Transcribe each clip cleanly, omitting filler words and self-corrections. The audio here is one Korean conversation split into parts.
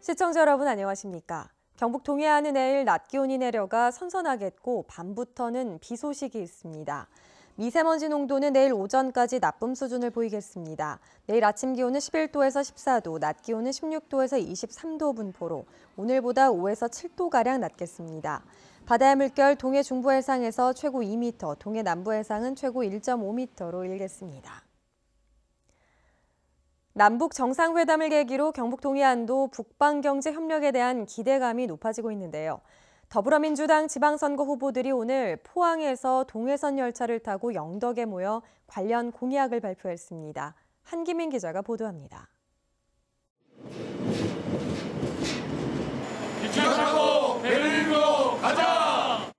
시청자 여러분 안녕하십니까? 경북 동해안은 내일 낮 기온이 내려가 선선하겠고 밤부터는 비 소식이 있습니다. 미세먼지 농도는 내일 오전까지 나쁨 수준을 보이겠습니다. 내일 아침 기온은 11도에서 14도, 낮 기온은 16도에서 23도 분포로 오늘보다 5에서 7도가량 낮겠습니다. 바다의 물결 동해 중부 해상에서 최고 2m, 동해 남부 해상은 최고 1.5m로 일겠습니다. 남북 정상회담을 계기로 경북 동해안도 북방경제 협력에 대한 기대감이 높아지고 있는데요. 더불어민주당 지방선거 후보들이 오늘 포항에서 동해선 열차를 타고 영덕에 모여 관련 공약을 발표했습니다. 한기민 기자가 보도합니다. 기차 타고 베를린으로 가자!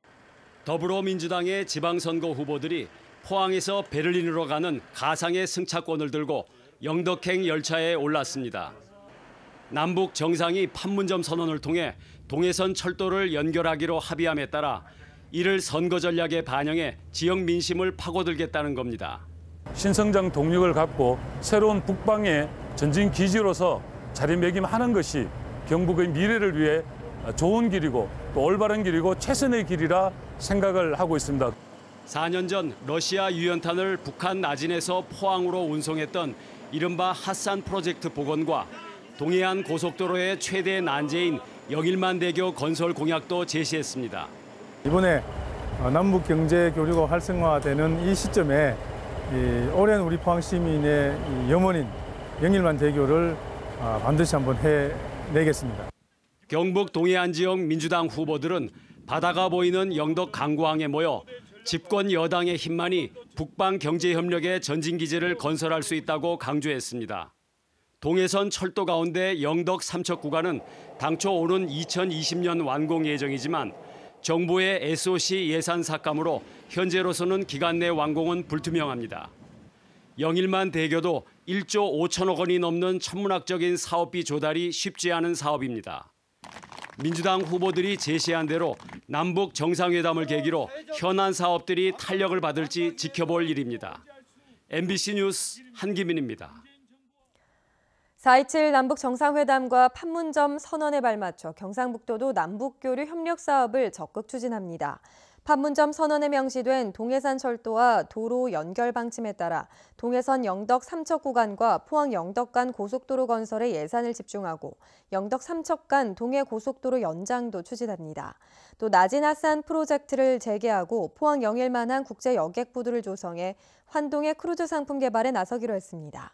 더불어민주당의 지방선거 후보들이 포항에서 베를린으로 가는 가상의 승차권을 들고 영덕행 열차에 올랐습니다. 남북 정상이 판문점 선언을 통해 동해선 철도를 연결하기로 합의함에 따라 이를 선거 전략에 반영해 지역 민심을 파고들겠다는 겁니다. 신성장 동력을 갖고 새로운 북방의 전진 기지로서 자리매김하는 것이 경북의 미래를 위해 좋은 길이고 또 올바른 길이고 최선의 길이라 생각을 하고 있습니다. 4년 전 러시아 유연탄을 북한 나진에서 포항으로 운송했던 이른바 핫산 프로젝트 복원과 동해안 고속도로의 최대 난제인 영일만대교 건설 공약도 제시했습니다. 이번에 남북 경제 교류가 활성화되는 이 시점에 오랜 우리 포항 시민의 염원인 영일만대교를 반드시 한번 해내겠습니다. 경북 동해안 지역 민주당 후보들은 바다가 보이는 영덕 강구항에 모여 집권 여당의 힘만이 북방 경제협력의 전진기지를 건설할 수 있다고 강조했습니다. 동해선 철도 가운데 영덕 삼척 구간은 당초 오는 2020년 완공 예정이지만 정부의 SOC 예산 삭감으로 현재로서는 기간 내 완공은 불투명합니다. 영일만 대교도 1조 5천억 원이 넘는 천문학적인 사업비 조달이 쉽지 않은 사업입니다. 민주당 후보들이 제시한 대로 남북 정상회담을 계기로 현안 사업들이 탄력을 받을지 지켜볼 일입니다. MBC 뉴스 한기민입니다. 4.27 남북 정상회담과 판문점 선언에 발맞춰 경상북도도 남북교류 협력 사업을 적극 추진합니다. 판문점 선언에 명시된 동해산 철도와 도로 연결 방침에 따라 동해선 영덕 삼척 구간과 포항 영덕 간 고속도로 건설에 예산을 집중하고 영덕 삼척 간 동해 고속도로 연장도 추진합니다. 또 나진 핫산 프로젝트를 재개하고 포항 영일만한 국제 여객부두를 조성해 환동의 크루즈 상품 개발에 나서기로 했습니다.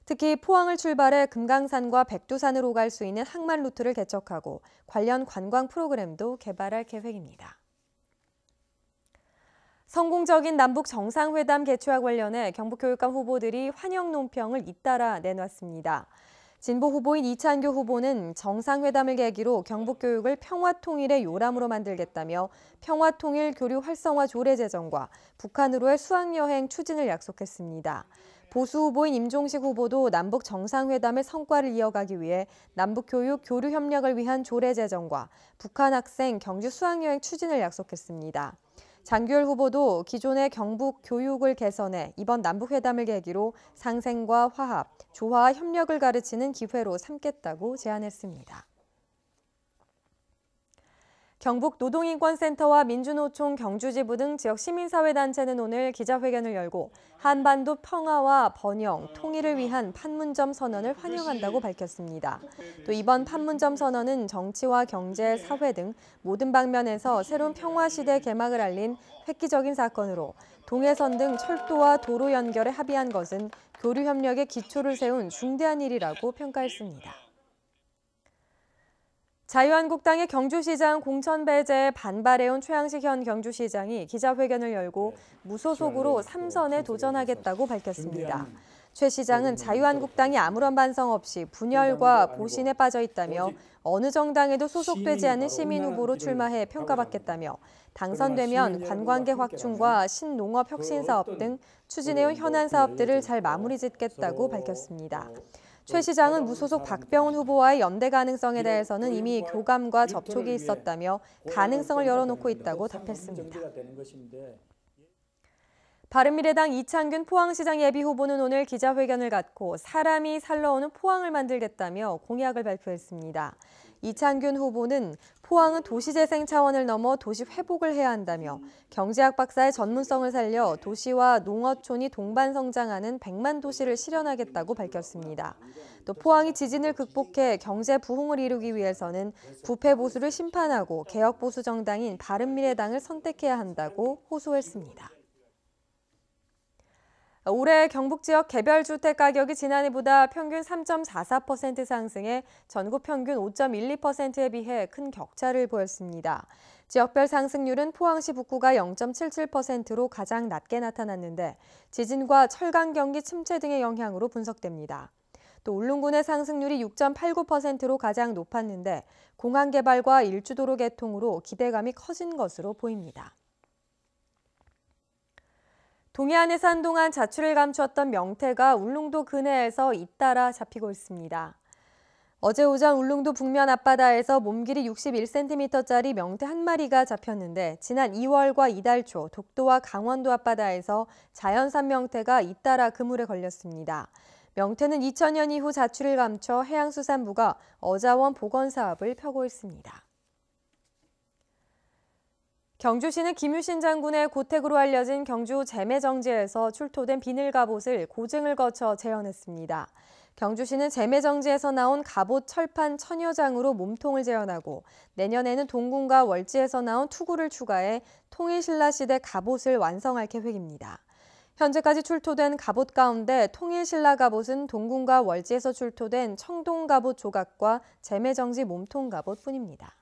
특히 포항을 출발해 금강산과 백두산으로 오갈 수 있는 항만 루트를 개척하고 관련 관광 프로그램도 개발할 계획입니다. 성공적인 남북 정상회담 개최와 관련해 경북교육감 후보들이 환영 논평을 잇따라 내놨습니다. 진보 후보인 이찬규 후보는 정상회담을 계기로 경북교육을 평화통일의 요람으로 만들겠다며 평화통일 교류 활성화 조례 제정과 북한으로의 수학여행 추진을 약속했습니다. 보수 후보인 임종식 후보도 남북 정상회담의 성과를 이어가기 위해 남북교육 교류 협력을 위한 조례 제정과 북한 학생 경주 수학여행 추진을 약속했습니다. 장규열 후보도 기존의 경북 교육을 개선해 이번 남북회담을 계기로 상생과 화합, 조화와 협력을 가르치는 기회로 삼겠다고 제안했습니다. 경북 노동인권센터와 민주노총 경주지부 등 지역 시민사회단체는 오늘 기자회견을 열고 한반도 평화와 번영, 통일을 위한 판문점 선언을 환영한다고 밝혔습니다. 또 이번 판문점 선언은 정치와 경제, 사회 등 모든 방면에서 새로운 평화시대 개막을 알린 획기적인 사건으로 동해선 등 철도와 도로 연결에 합의한 것은 교류협력의 기초를 세운 중대한 일이라고 평가했습니다. 자유한국당의 경주시장 공천 배제에 반발해온 최양식 현 경주시장이 기자회견을 열고 무소속으로 3선에 도전하겠다고 밝혔습니다. 최 시장은 자유한국당이 아무런 반성 없이 분열과 보신에 빠져 있다며 어느 정당에도 소속되지 않은 시민 후보로 출마해 평가받겠다며 당선되면 관광객 확충과 신농업 혁신 사업 등 추진해온 현안 사업들을 잘 마무리 짓겠다고 밝혔습니다. 최 시장은 무소속 박병훈 후보와의 연대 가능성에 대해서는 이미 교감과 접촉이 있었다며 가능성을 열어놓고 있다고 답했습니다. 바른미래당 이창균 포항시장 예비후보는 오늘 기자회견을 갖고 사람이 살러오는 포항을 만들겠다며 공약을 발표했습니다. 이창균 후보는 포항은 도시재생 차원을 넘어 도시 회복을 해야 한다며 경제학 박사의 전문성을 살려 도시와 농어촌이 동반 성장하는 100만 도시를 실현하겠다고 밝혔습니다. 또 포항이 지진을 극복해 경제 부흥을 이루기 위해서는 부패 보수를 심판하고 개혁 보수 정당인 바른미래당을 선택해야 한다고 호소했습니다. 올해 경북 지역 개별 주택 가격이 지난해보다 평균 3.44% 상승해 전국 평균 5.12%에 비해 큰 격차를 보였습니다. 지역별 상승률은 포항시 북구가 0.77%로 가장 낮게 나타났는데 지진과 철강 경기 침체 등의 영향으로 분석됩니다. 또 울릉군의 상승률이 6.89%로 가장 높았는데 공항 개발과 일주도로 개통으로 기대감이 커진 것으로 보입니다. 동해안에서 한동안 자취를 감추었던 명태가 울릉도 근해에서 잇따라 잡히고 있습니다. 어제 오전 울릉도 북면 앞바다에서 몸길이 61cm짜리 명태 한 마리가 잡혔는데 지난 2월과 이달 초 독도와 강원도 앞바다에서 자연산 명태가 잇따라 그물에 걸렸습니다. 명태는 2000년 이후 자취를 감춰 해양수산부가 어자원 복원 사업을 펴고 있습니다. 경주시는 김유신 장군의 고택으로 알려진 경주 재매정지에서 출토된 비닐 갑옷을 고증을 거쳐 재현했습니다. 경주시는 재매정지에서 나온 갑옷 철판 1000여 장으로 몸통을 재현하고 내년에는 동궁과 월지에서 나온 투구를 추가해 통일신라 시대 갑옷을 완성할 계획입니다. 현재까지 출토된 갑옷 가운데 통일신라 갑옷은 동궁과 월지에서 출토된 청동 갑옷 조각과 재매정지 몸통 갑옷뿐입니다.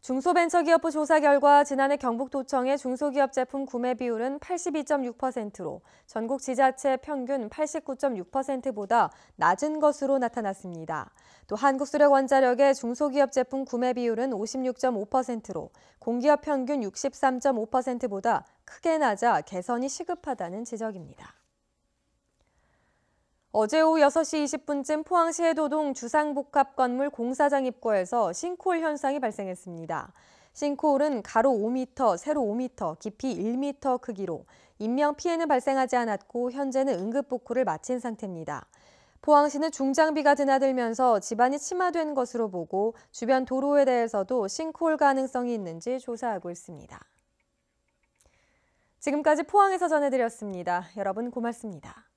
중소벤처기업부 조사 결과 지난해 경북도청의 중소기업 제품 구매 비율은 82.6%로 전국 지자체 평균 89.6%보다 낮은 것으로 나타났습니다. 또 한국수력원자력의 중소기업 제품 구매 비율은 56.5%로 공기업 평균 63.5%보다 크게 낮아 개선이 시급하다는 지적입니다. 어제 오후 6시 20분쯤 포항시 해도동 주상복합건물 공사장 입구에서 싱크홀 현상이 발생했습니다. 싱크홀은 가로 5m, 세로 5m, 깊이 1m 크기로 인명피해는 발생하지 않았고 현재는 응급복구를 마친 상태입니다. 포항시는 중장비가 드나들면서 집안이 침하된 것으로 보고 주변 도로에 대해서도 싱크홀 가능성이 있는지 조사하고 있습니다. 지금까지 포항에서 전해드렸습니다. 여러분 고맙습니다.